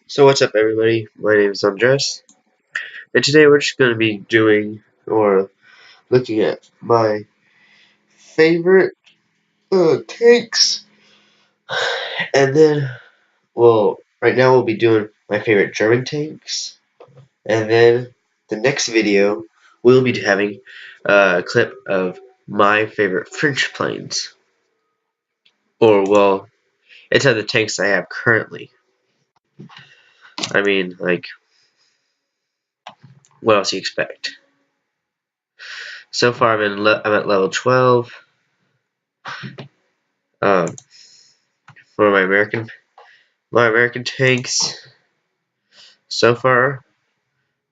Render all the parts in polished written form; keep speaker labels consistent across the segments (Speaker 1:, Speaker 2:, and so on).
Speaker 1: So what's up everybody, my name is Andres, and today we're just going to be doing, or looking at my favorite tanks, and then, right now we'll be doing my favorite German tanks, and then the next video we'll be having a clip of my favorite French planes, it's of the tanks I have currently. I mean, like, what else do you expect? So far I'm at level 12. Um, for my American tanks so far,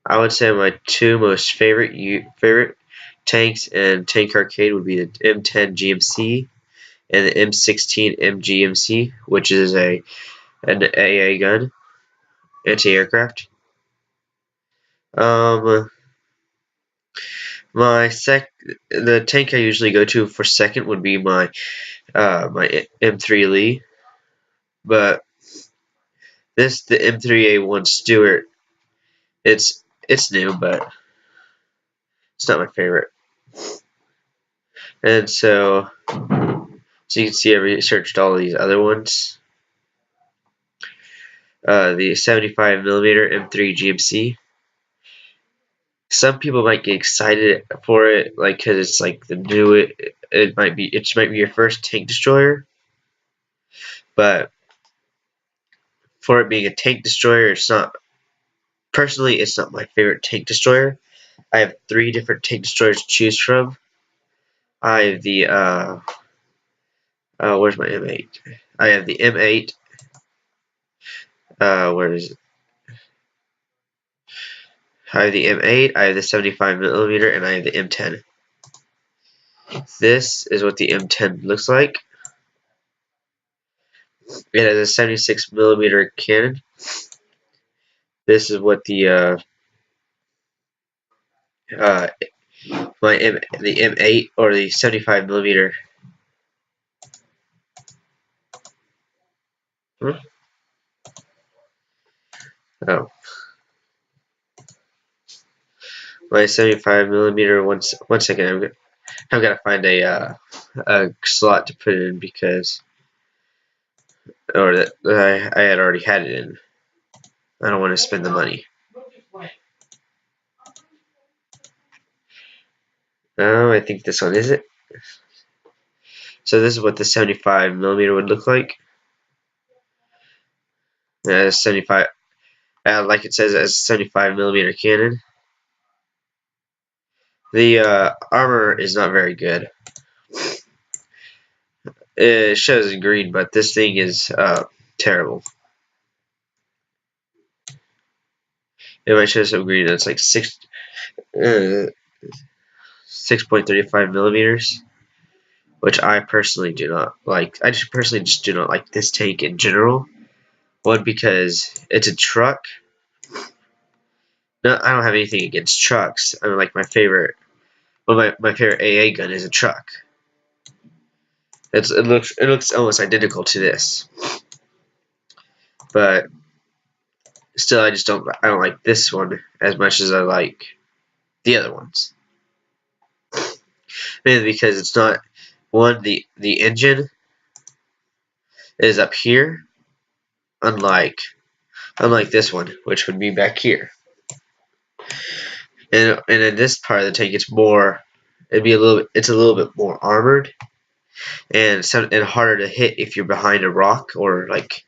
Speaker 1: I would say my two most favorite tanks in Tank Arcade would be the M10 GMC and the M16 MGMC, which is an AA gun, anti-aircraft. Um, the tank I usually go to for second would be my M3 Lee, but the M3A1 Stuart. It's new, but it's not my favorite. And so you can see I researched all these other ones. The 75mm M3 GMC. Some people might get excited for it, like, because it's like the new. It might be your first tank destroyer, but for it being a tank destroyer, it's not. Personally, it's not my favorite tank destroyer. I have 3 different tank destroyers to choose from. I have the where's my M8? I have the M8. Where is it? I have the M8, I have the 75mm, and I have the M10. This is what the M10 looks like. It has a 76mm cannon. This is what the M8 or the 75mm. Oh, my 75mm. One second, I've got to find a slot to put it in because, or that I had already had it in. I don't want to spend the money. Oh, I think this one is it. So this is what the 75mm would look like. 75, like it says, as a 75mm cannon. The armor is not very good. It shows in green, but this thing is terrible. It might show some green. It's like 6.35mm, which I personally do not like. I just personally do not like this tank in general. One, because it's a truck. No, I don't have anything against trucks. I mean, like my favorite AA gun is a truck. It looks almost identical to this, but still, I don't like this one as much as I like the other ones. Mainly because it's not one, the engine is up here, unlike this one, which would be back here. And in this part of the tank, it's a little bit more armored and harder to hit if you're behind a rock, or like,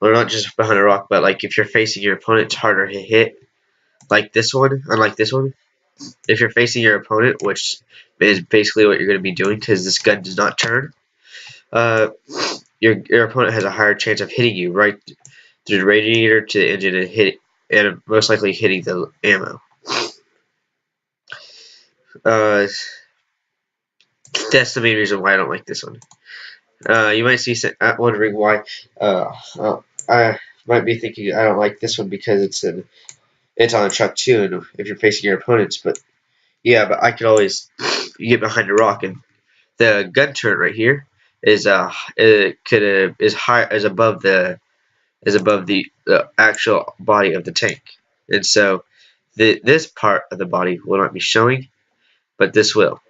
Speaker 1: well, not just behind a rock, but like if you're facing your opponent, it's harder to hit. Like this one, unlike this one, if you're facing your opponent, which is basically what you're going to be doing because this gun does not turn, your opponent has a higher chance of hitting you right through the radiator to the engine and most likely hitting the ammo. That's the main reason why I don't like this one. You might see wondering why. I might be thinking I don't like this one because it's on a truck too, and if you're facing your opponents, but yeah, but I could always get behind a rock, and the gun turret right here is above the is above the actual body of the tank. And so this part of the body will not be showing, but this will.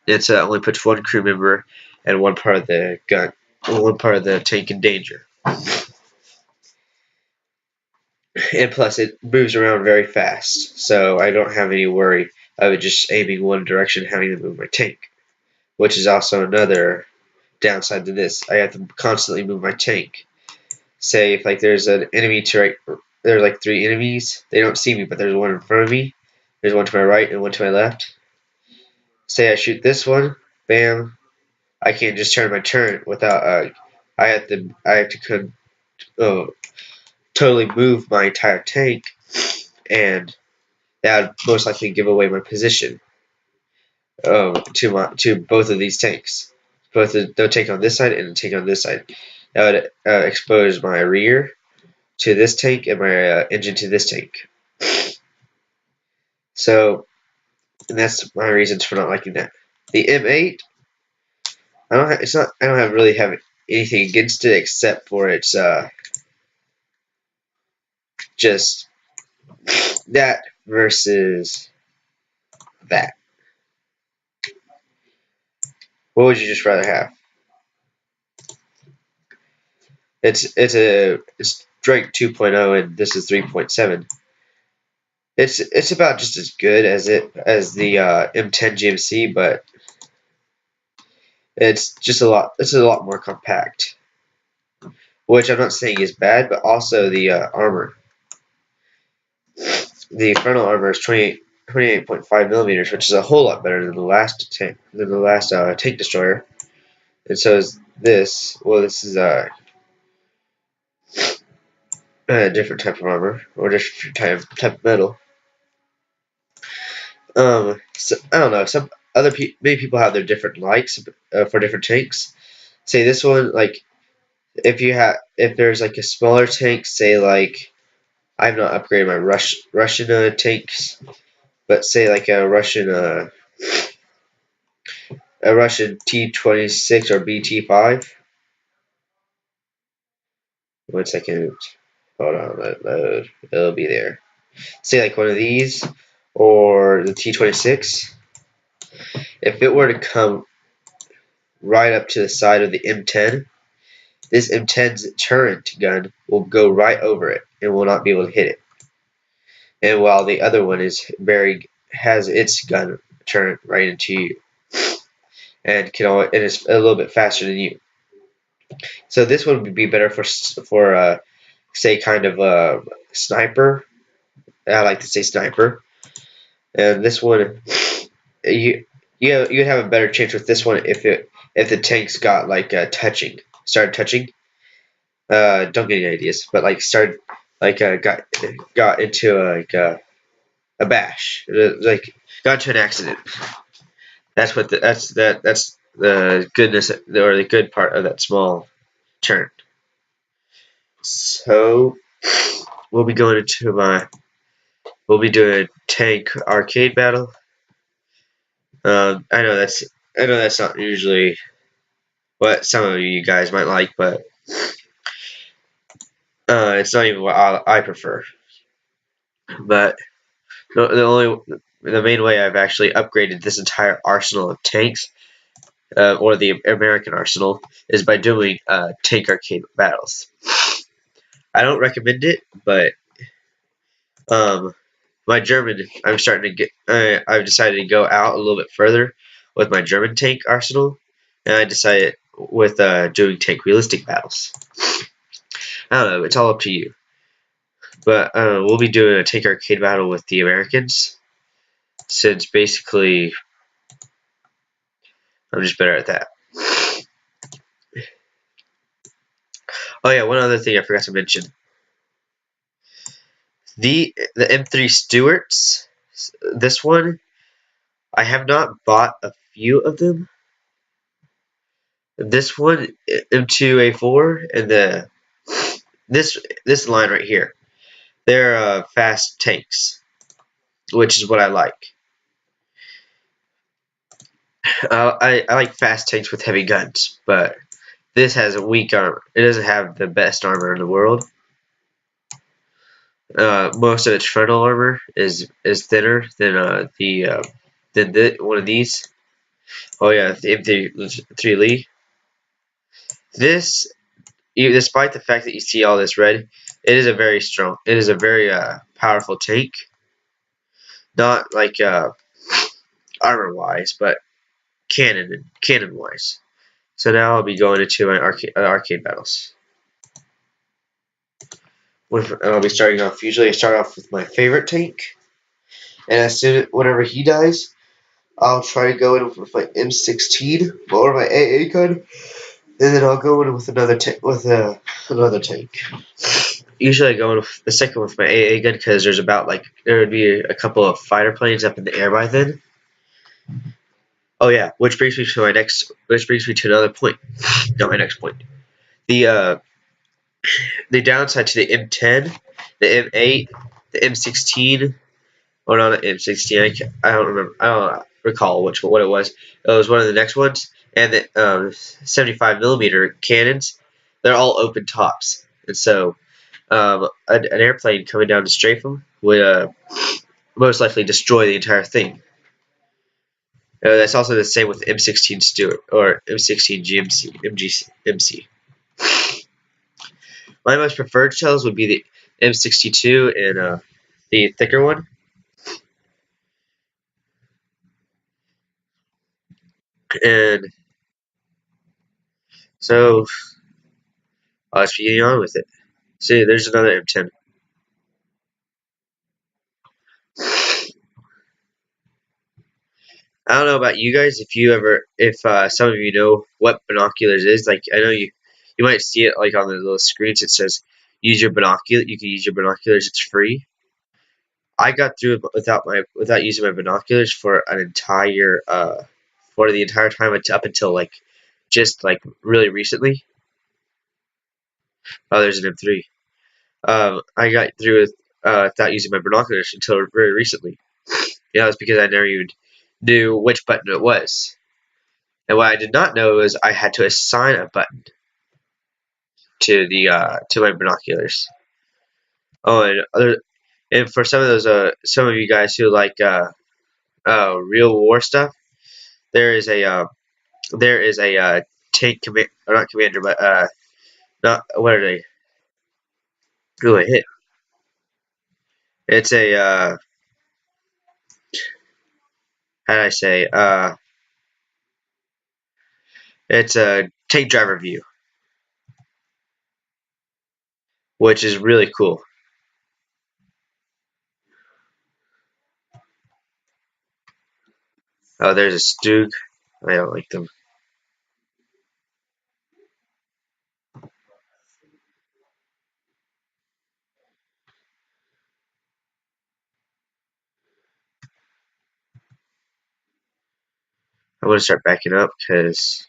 Speaker 1: And so that only puts one crew member and one part of the gun, one part of the tank in danger. And plus, it moves around very fast, so I don't have any worry of it just aiming one direction, having to move my tank. Which is also another downside to this. I have to constantly move my tank. Say if like there's an enemy to right, there's like 3 enemies. They don't see me, but there's one in front of me. There's one to my right and one to my left. Say I shoot this one, bam. I can't just turn my turret without. I have to totally move my entire tank, and that would most likely give away my position to both of these tanks. Both the tank on this side and the tank on this side. That would expose my rear to this tank and my engine to this tank. So, and that's my reasons for not liking that. The M8, I don't really have anything against it except for its just that versus that. What would you just rather have? It's Drake 2.0 and this is 3.7. It's about just as good as the M10 GMC, but it's a lot more compact. Which I'm not saying is bad, but also the armor. The frontal armor is 28.5 millimeters, which is a whole lot better than the last tank destroyer. And so is this. Well, this is a different type of armor or different type of metal. So, I don't know. Many people have their different likes for different tanks. Say this one, like if there's like a smaller tank, say like I've not upgraded my Russian tanks, but say like a Russian T-26 or BT-5. 1 second. Hold on, load. It'll be there. Say like one of these or the T-26. If it were to come right up to the side of the M10, this M10's turret gun will go right over it and will not be able to hit it. And while the other one has its gun turret right into you, and is a little bit faster than you. So this one would be better for say kind of a sniper. I like to say sniper. And this one, you'd have a better chance with this one if the tanks got like started touching. Don't get any ideas, but like started like got into a bash, like got into an accident. That's the goodness or the good part of that small turn. So we'll be going into we'll be doing a tank arcade battle. I know that's not usually what some of you guys might like, but it's not even what I prefer. But the main way I've actually upgraded this entire arsenal of tanks, or the American arsenal, is by doing tank arcade battles. I don't recommend it, but my German, I've decided to go out a little bit further with my German tank arsenal, and I decided with doing tank realistic battles. I don't know, it's all up to you. But we'll be doing a tank arcade battle with the Americans, since basically I'm just better at that. Oh yeah, one other thing I forgot to mention. The M3 Stuarts, this one, I have not bought a few of them. This one, M2A4, and this line right here, they're fast tanks, which is what I like. I like fast tanks with heavy guns, but this has a weak armor. It doesn't have the best armor in the world. Most of its frontal armor is thinner than one of these. Oh yeah, the M3 Lee. This, despite the fact that you see all this red, it is a very strong. It is a very powerful tank. Not like armor wise, but cannon wise. So now I'll be going into my arcade battles. I'll be starting off. Usually, I start off with my favorite tank, and as soon whenever he dies, I'll try to go in with my M16 or my AA gun, and then I'll go in with another another tank. Usually, I go in with the second with my AA gun because there would be a couple of fighter planes up in the air by then. Oh yeah, which brings me to another point. Not my next point. The downside to the M10, the M8, the M16, or not an M16. I don't remember. I don't recall what it was. It was one of the next ones, and the 75 millimeter cannons. They're all open tops, and so an airplane coming down to strafe them would most likely destroy the entire thing. That's also the same with M16 Stuart or M16 MC. My most preferred shells would be the M62 and the thicker one. And so let's be getting on with it. See, there's another M10. I don't know about you guys if some of you know what binoculars is. Like I know you might see it like on the little screens. It says use your binocular. You can use your binoculars. It's free. I got through it without using my binoculars for the entire time up until like just like really recently. Oh, there's an M3. I got through it without using my binoculars until very recently. Yeah, that's because I never even knew which button it was. And what I did not know was I had to assign a button to my binoculars. Oh, and for some of you guys who like real war stuff, there is a tank command or not commander, but not what are they? Who I hit? It's a how do I say? It's a tank driver view, which is really cool. Oh, there's a Stug. I don't like them. I'm gonna start backing up because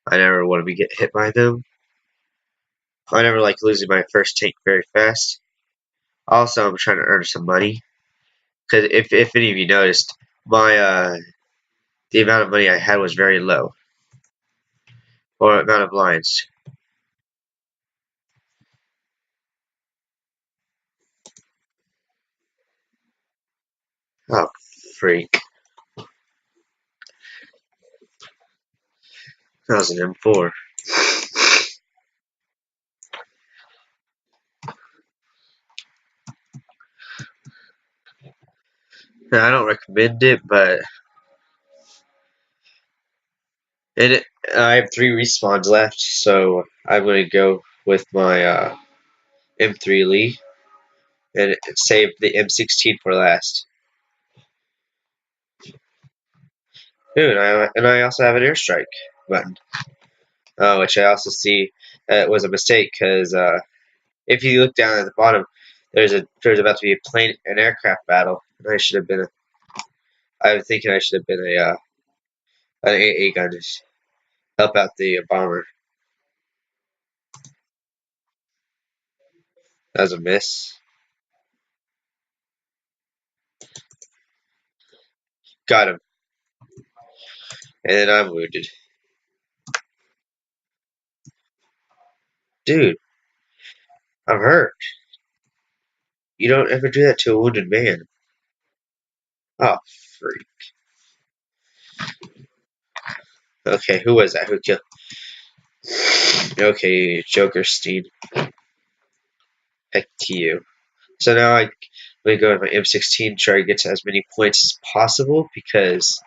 Speaker 1: I never want to be get hit by them. I never like losing my first tank very fast. Also, I'm trying to earn some money because if any of you noticed, my the amount of money I had was very low, or amount of lines. Oh, freak! That was an M4. I don't recommend it, but I have 3 respawns left, so I'm gonna go with my M3 Lee and save the M16 for last. Dude, and I also have an airstrike button, which I also see was a mistake because if you look down at the bottom, there's about to be an aircraft battle, and I was thinking I should have been an AA gun to help out the bomber. That was a miss. Got him, and then I'm wounded. Dude, I'm hurt. You don't ever do that to a wounded man. Oh, freak. Okay, who was that? Who killed? Okay, Jokerstein. Heck to you. So now I'm going to go with my M16, try to get to as many points as possible because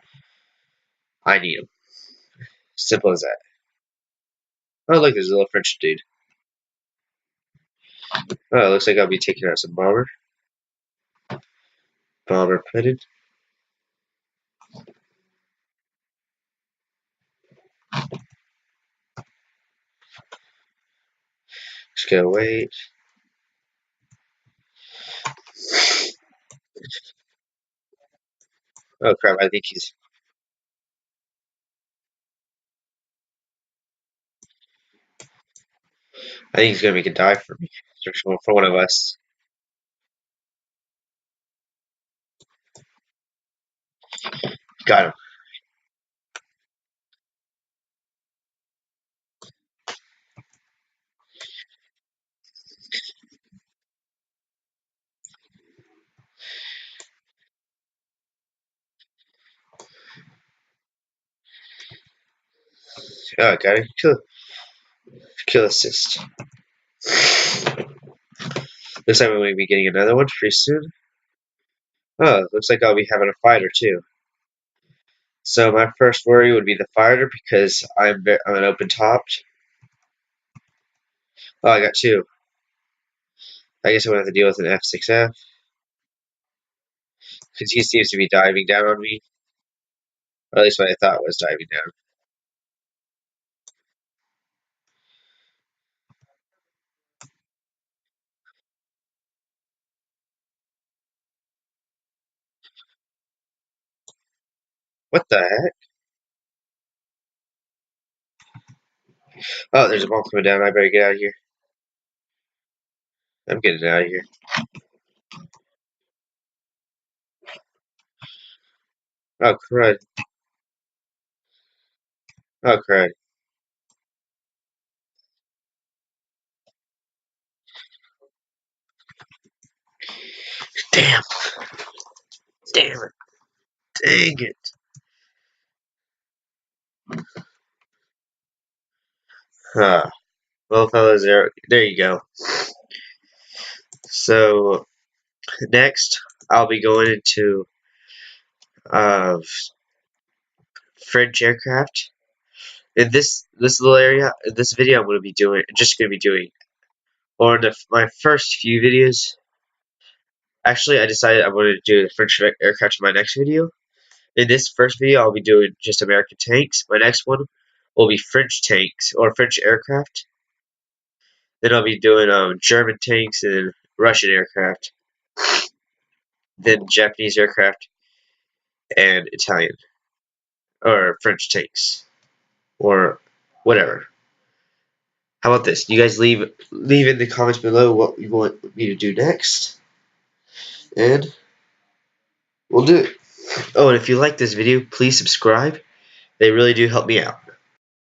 Speaker 1: I need them. Simple as that. Oh, look, there's a little French dude. Oh, it looks like I'll be taking out some bomber. Bomber pitted. Just gotta wait. Oh crap! I think he's gonna make a dive for me. For one of us. Got him. Oh, got him. Kill assist. Looks like we're going to be getting another one pretty soon. Oh, looks like I'll be having a fighter too. So my first worry would be the fighter because I'm an open topped. Oh, I got two. I guess I'm gonna have to deal with an F6F because he seems to be diving down on me, or at least what I thought was diving down. What the heck? Oh, there's a bomb coming down. I better get out of here. I'm getting out of here. Oh crud! Oh crud! Damn! Damn it! Dang it! Huh. Well, fellas, there you go. So next, I'll be going into uh, French aircraft. In this little area, in this video, I'm going to be doing, or in my first few videos. Actually, I decided I'm going to do the French aircraft in my next video. In this first video, I'll be doing just American tanks. My next one will be French tanks or French aircraft. Then I'll be doing German tanks and Russian aircraft. Then Japanese aircraft and Italian or French tanks or whatever. How about this? You guys leave in the comments below what you want me to do next, and we'll do it. Oh, and if you like this video, please subscribe. They really do help me out.